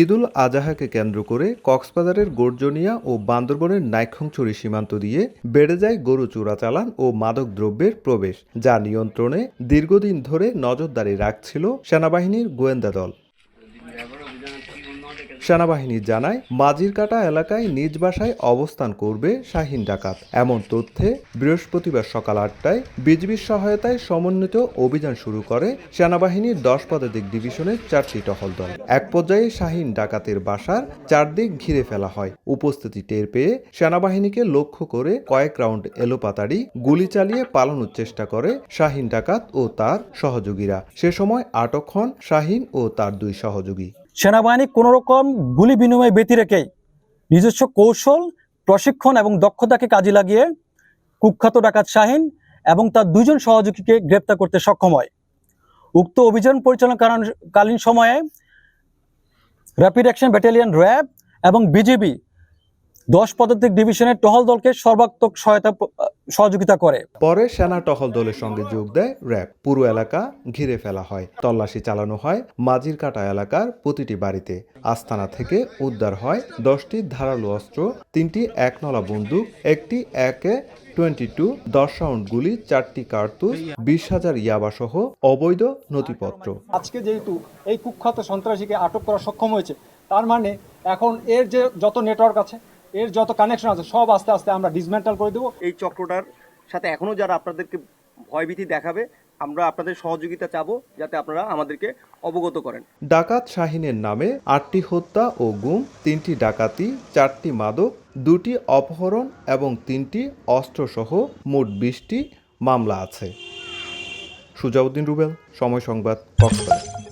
ঈদুল আজহাকে কেন্দ্র করে কক্সবাজারের গর্জনিয়া ও বান্দরবনের নাইক্ষ্যংছড়ি সীমান্ত দিয়ে বেড়ে যায় গরু চোরাচালান ও মাদকদ্রব্যের প্রবেশ, যা নিয়ন্ত্রণে দীর্ঘদিন ধরে নজরদারি রাখছিল সেনাবাহিনীর গোয়েন্দা দল। সেনাবাহিনী জানায়, মাঝিরকাটা এলাকায় নিজ বাসায় অবস্থান করবে শাহীন ডাকাত। এমন তথ্যে বৃহস্পতিবার সকাল ৮টায় বিজিবির সহায়তায় সমন্বিত অভিযান শুরু করে সেনাবাহিনীর ১০ পদাতিক ডিভিশনের ৪টি টহল দল। এক পর্যায়ে শাহীন ডাকাতের বাসার চারদিক ঘিরে ফেলা হয়। উপস্থিতি টের পেয়ে সেনাবাহিনীকে লক্ষ্য করে কয়েক রাউন্ড এলোপাতাড়ি গুলি চালিয়ে পালানোর চেষ্টা করে শাহীন ডাকাত ও তার সহযোগীরা। সে সময় আটক হন শাহীন ও তার দুই সহযোগী। সেনাবাহিনী কোনো রকম গুলি বিনিময় ব্যতি রেখেই নিজস্ব কৌশল, প্রশিক্ষণ এবং দক্ষতাকে কাজে লাগিয়ে কুখ্যাত ডাকাত শাহীন এবং তার দুইজন সহযোগীকে গ্রেপ্তার করতে সক্ষম হয়। উক্ত অভিযান পরিচালনাকালীন সময়ে র্যাপিড অ্যাকশন ব্যাটালিয়ন র্যাব এবং বিজিবি ১০ পদাতিক ডিভিশনের টহল দলকে সর্বাত্মক সহযোগিতা করে। পরে সেনা টহল দলের সঙ্গে যোগ দেয় র্যাব। পুরো এলাকা ঘিরে ফেলা হয়। তল্লাশি চালানো হয় মাঝিরকাটা এলাকার প্রতিটি বাড়িতে। আস্তানা থেকে উদ্ধার হয় ১০টি ধারালো অস্ত্র, ৩টি একনলা বন্দুক, একটি AK-22, ১০ রাউন্ড গুলি, 4টি কার্তুজ, ২০,০০০ ইয়াবাসহ অবৈধ নথিপত্র। আজকে যেহেতু এই কুখ্যাত সন্ত্রাসীকে আটক করা সক্ষম হয়েছে, তার মানে এখন এর যে যত নেটওয়ার্ক আছে, এর যত কানেকশন আছে, সব আস্তে আস্তে আমরা ডিসমেন্টাল করে দেবো। এই চক্রটার সাথে এখনও যারা আপনাদেরকে ভয়ভীতি দেখাবে, আমরা আপনাদের সহযোগিতা চাবো যাতে আপনারা আমাদেরকে অবগত করেন। ডাকাত শাহীনের নামে 8টি হত্যা ও গুম, 3টি ডাকাতি, 4টি মাদক, 2টি অপহরণ এবং 3টি অস্ত্রসহ মোট 20টি মামলা আছে। সুজাউদ্দিন রুবেল, সময় সংবাদ, কক্সবাজার।